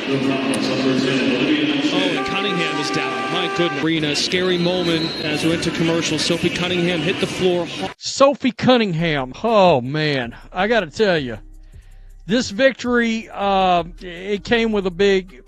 Oh, and Cunningham is down. My goodness. Arena, scary moment as we went to commercial. Sophie Cunningham hit the floor. Sophie Cunningham. Oh, man. I got to tell you, this victory, it came with a big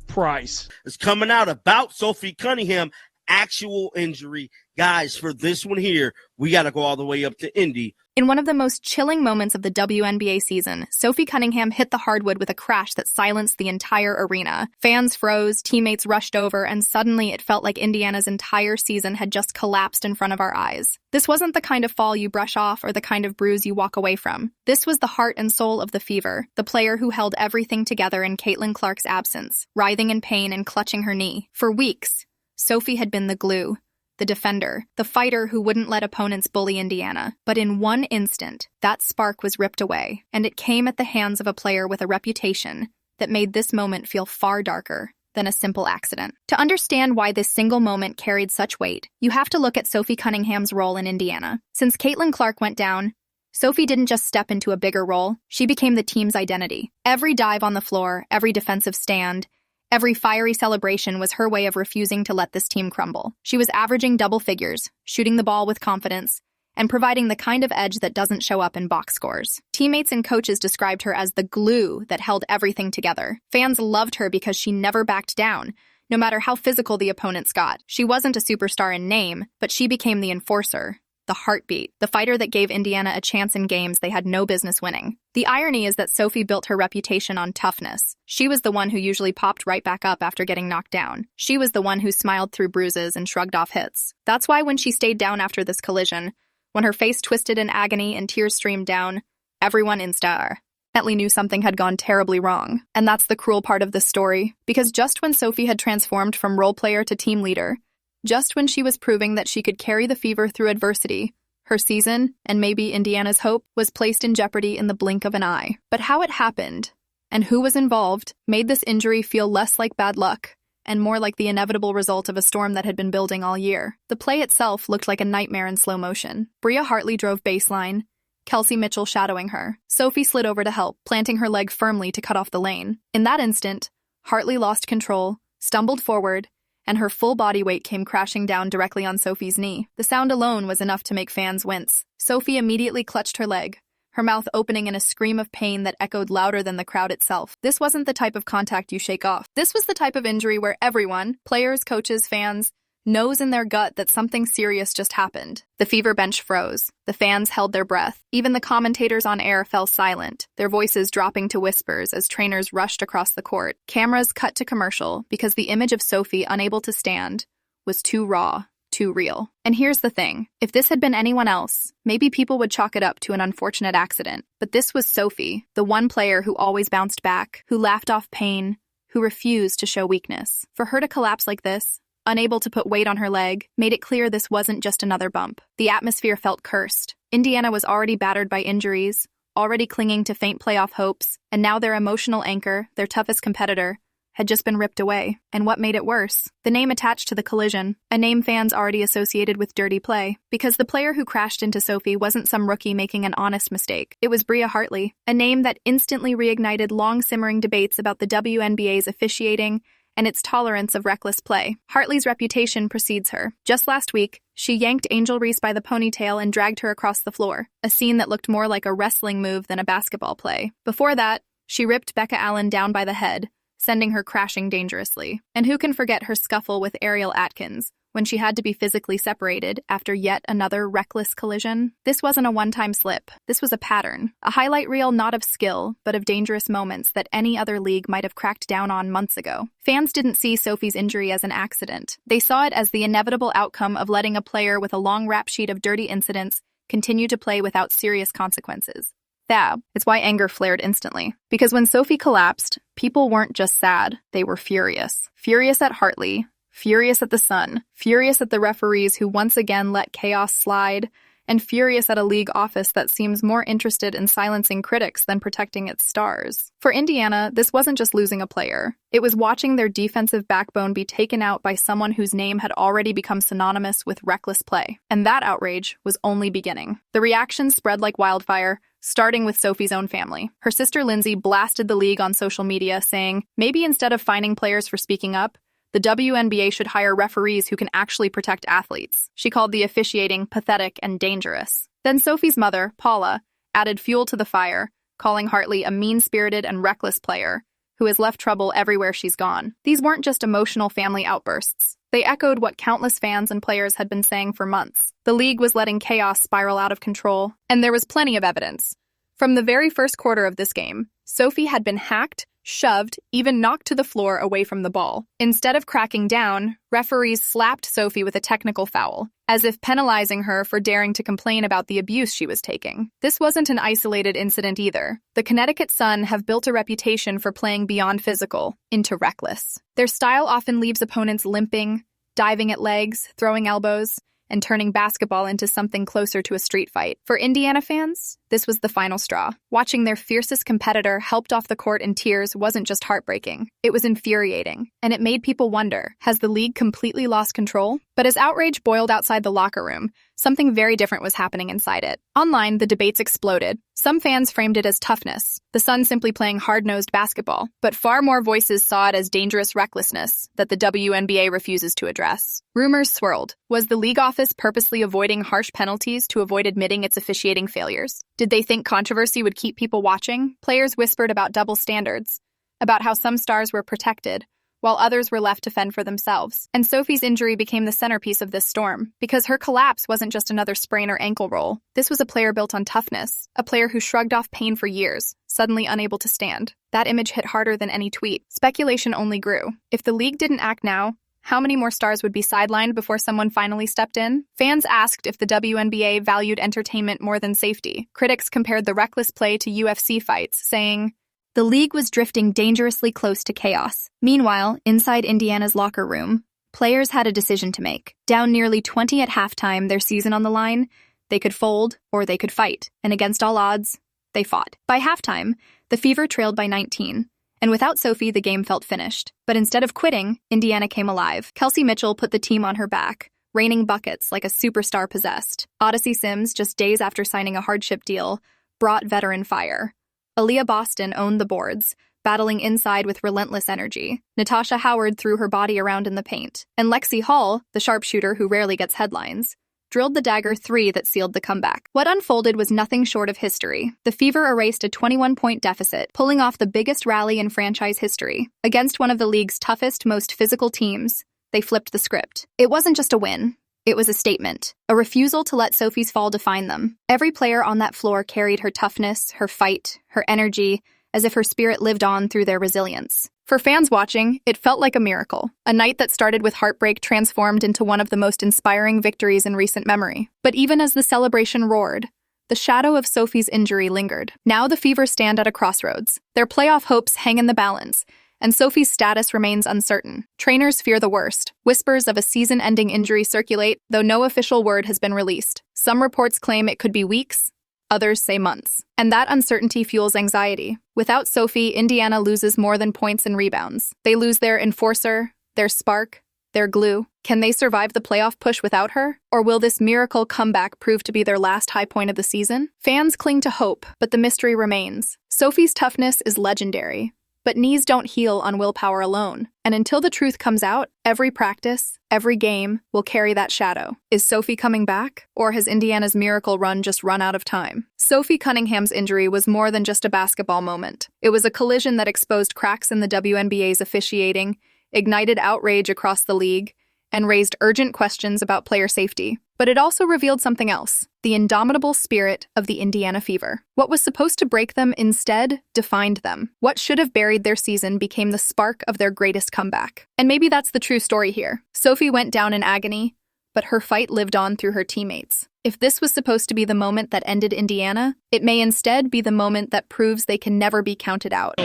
price. It's coming out about Sophie Cunningham, actual injury. Guys, for this one here, we got to go all the way up to Indy. In one of the most chilling moments of the WNBA season, Sophie Cunningham hit the hardwood with a crash that silenced the entire arena. Fans froze, teammates rushed over, and suddenly it felt like Indiana's entire season had just collapsed in front of our eyes. This wasn't the kind of fall you brush off or the kind of bruise you walk away from. This was the heart and soul of the Fever, the player who held everything together in Caitlin Clark's absence, writhing in pain and clutching her knee. For weeks, Sophie had been the glue, the defender, the fighter who wouldn't let opponents bully Indiana. But in one instant, that spark was ripped away, and it came at the hands of a player with a reputation that made this moment feel far darker than a simple accident. To understand why this single moment carried such weight, you have to look at Sophie Cunningham's role in Indiana. Since Caitlin Clark went down, Sophie didn't just step into a bigger role, she became the team's identity. Every dive on the floor, every defensive stand, every fiery celebration was her way of refusing to let this team crumble. She was averaging double figures, shooting the ball with confidence, and providing the kind of edge that doesn't show up in box scores. Teammates and coaches described her as the glue that held everything together. Fans loved her because she never backed down, no matter how physical the opponents got. She wasn't a superstar in name, but she became the enforcer, the heartbeat, the fighter that gave Indiana a chance in games they had no business winning. The irony is that Sophie built her reputation on toughness. She was the one who usually popped right back up after getting knocked down. She was the one who smiled through bruises and shrugged off hits. That's why when she stayed down after this collision, when her face twisted in agony and tears streamed down, everyone instantly knew something had gone terribly wrong. And that's the cruel part of this story, because just when Sophie had transformed from role player to team leader, just when she was proving that she could carry the Fever through adversity, her season, and maybe Indiana's hope, was placed in jeopardy in the blink of an eye. But how it happened, and who was involved, made this injury feel less like bad luck, and more like the inevitable result of a storm that had been building all year. The play itself looked like a nightmare in slow motion. Bria Hartley drove baseline, Kelsey Mitchell shadowing her. Sophie slid over to help, planting her leg firmly to cut off the lane. In that instant, Hartley lost control, stumbled forward, and her full body weight came crashing down directly on Sophie's knee. The sound alone was enough to make fans wince. Sophie immediately clutched her leg, her mouth opening in a scream of pain that echoed louder than the crowd itself. This wasn't the type of contact you shake off. This was the type of injury where everyone, players, coaches, fans, knows in their gut that something serious just happened. The Fever bench froze. The fans held their breath. Even the commentators on air fell silent, their voices dropping to whispers as trainers rushed across the court. Cameras cut to commercial because the image of Sophie unable to stand was too raw, too real. And here's the thing. If this had been anyone else, maybe people would chalk it up to an unfortunate accident. But this was Sophie, the one player who always bounced back, who laughed off pain, who refused to show weakness. For her to collapse like this, unable to put weight on her leg, made it clear this wasn't just another bump. The atmosphere felt cursed. Indiana was already battered by injuries, already clinging to faint playoff hopes, and now their emotional anchor, their toughest competitor, had just been ripped away. And what made it worse? The name attached to the collision, a name fans already associated with dirty play. Because the player who crashed into Sophie wasn't some rookie making an honest mistake. It was Bria Hartley, a name that instantly reignited long-simmering debates about the WNBA's officiating and its tolerance of reckless play. Hartley's reputation precedes her. Just last week, she yanked Angel Reese by the ponytail and dragged her across the floor, a scene that looked more like a wrestling move than a basketball play. Before that, she ripped Becca Allen down by the head, sending her crashing dangerously. And who can forget her scuffle with Ariel Atkins, when she had to be physically separated after yet another reckless collision? This wasn't a one-time slip. This was a pattern, a highlight reel not of skill, but of dangerous moments that any other league might have cracked down on months ago. Fans didn't see Sophie's injury as an accident. They saw it as the inevitable outcome of letting a player with a long rap sheet of dirty incidents continue to play without serious consequences. It's why anger flared instantly. Because when Sophie collapsed, people weren't just sad, they were furious. Furious at Hartley, furious at the Sun, furious at the referees who once again let chaos slide, and furious at a league office that seems more interested in silencing critics than protecting its stars. For Indiana, this wasn't just losing a player. It was watching their defensive backbone be taken out by someone whose name had already become synonymous with reckless play. And that outrage was only beginning. The reactions spread like wildfire. starting with Sophie's own family. Her sister Lindsay blasted the league on social media, saying, maybe instead of fining players for speaking up, the WNBA should hire referees who can actually protect athletes. She called the officiating pathetic and dangerous. Then Sophie's mother, Paula, added fuel to the fire, calling Hartley a mean-spirited and reckless player who has left trouble everywhere she's gone. These weren't just emotional family outbursts. They echoed what countless fans and players had been saying for months. The league was letting chaos spiral out of control, and there was plenty of evidence. From the very first quarter of this game, Sophie had been hacked, shoved, even knocked to the floor away from the ball. Instead of cracking down, referees slapped Sophie with a technical foul, as if penalizing her for daring to complain about the abuse she was taking. This wasn't an isolated incident either. The Connecticut Sun have built a reputation for playing beyond physical into reckless. Their style often leaves opponents limping, diving at legs, throwing elbows, and turning basketball into something closer to a street fight. For Indiana fans, this was the final straw. Watching their fiercest competitor helped off the court in tears wasn't just heartbreaking. It was infuriating, and it made people wonder, has the league completely lost control? But as outrage boiled outside the locker room, something very different was happening inside it. Online, the debates exploded. Some fans framed it as toughness, the Sun simply playing hard-nosed basketball, but far more voices saw it as dangerous recklessness that the WNBA refuses to address. Rumors swirled. Was the league office purposely avoiding harsh penalties to avoid admitting its officiating failures? Did they think controversy would keep people watching? Players whispered about double standards, about how some stars were protected, while others were left to fend for themselves. And Sophie's injury became the centerpiece of this storm, because her collapse wasn't just another sprain or ankle roll. This was a player built on toughness, a player who shrugged off pain for years, suddenly unable to stand. That image hit harder than any tweet. Speculation only grew. If the league didn't act now, how many more stars would be sidelined before someone finally stepped in? Fans asked if the WNBA valued entertainment more than safety. Critics compared the reckless play to UFC fights, saying, the league was drifting dangerously close to chaos. Meanwhile, inside Indiana's locker room, players had a decision to make. Down nearly 20 at halftime, their season on the line, they could fold or they could fight. And against all odds, they fought. By halftime, the Fever trailed by 19. And without Sophie, the game felt finished. But instead of quitting, Indiana came alive. Kelsey Mitchell put the team on her back, raining buckets like a superstar possessed. Odyssey Sims, just days after signing a hardship deal, brought veteran fire. Aaliyah Boston owned the boards, battling inside with relentless energy. Natasha Howard threw her body around in the paint. And Lexi Hall, the sharpshooter who rarely gets headlines, drilled the dagger 3 that sealed the comeback. What unfolded was nothing short of history. The Fever erased a 21-point deficit, pulling off the biggest rally in franchise history. Against one of the league's toughest, most physical teams, they flipped the script. It wasn't just a win. It was a statement, a refusal to let Sophie's fall define them. Every player on that floor carried her toughness, her fight, her energy, as if her spirit lived on through their resilience. For fans watching, it felt like a miracle. A night that started with heartbreak transformed into one of the most inspiring victories in recent memory. But even as the celebration roared, the shadow of Sophie's injury lingered. Now the Fever stand at a crossroads. Their playoff hopes hang in the balance, and Sophie's status remains uncertain. Trainers fear the worst. Whispers of a season-ending injury circulate, though no official word has been released. Some reports claim it could be weeks, others say months. And that uncertainty fuels anxiety. Without Sophie, Indiana loses more than points and rebounds. They lose their enforcer, their spark, their glue. Can they survive the playoff push without her? Or will this miracle comeback prove to be their last high point of the season? Fans cling to hope, but the mystery remains. Sophie's toughness is legendary. But knees don't heal on willpower alone. And until the truth comes out, every practice, every game will carry that shadow. Is Sophie coming back? Or has Indiana's miracle run just run out of time? Sophie Cunningham's injury was more than just a basketball moment. It was a collision that exposed cracks in the WNBA's officiating, ignited outrage across the league, and raised urgent questions about player safety. But it also revealed something else, the indomitable spirit of the Indiana Fever. What was supposed to break them instead defined them. What should have buried their season became the spark of their greatest comeback. And maybe that's the true story here. Sophie went down in agony, but her fight lived on through her teammates. If this was supposed to be the moment that ended Indiana, it may instead be the moment that proves they can never be counted out. Oh,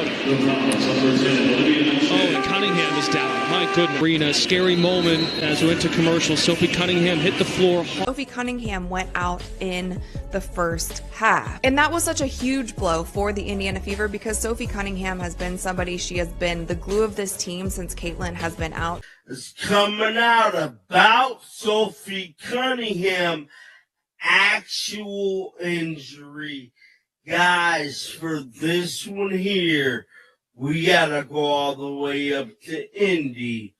and Cunningham is down. My goodness. Arena, scary moment as we went to commercial. Sophie Cunningham hit the floor. Sophie Cunningham went out in the first half. And that was such a huge blow for the Indiana Fever because Sophie Cunningham has been somebody, she has been the glue of this team since Caitlin has been out. It's coming out about Sophie Cunningham, actual injury. Guys, for this one here, we got to go all the way up to Indy.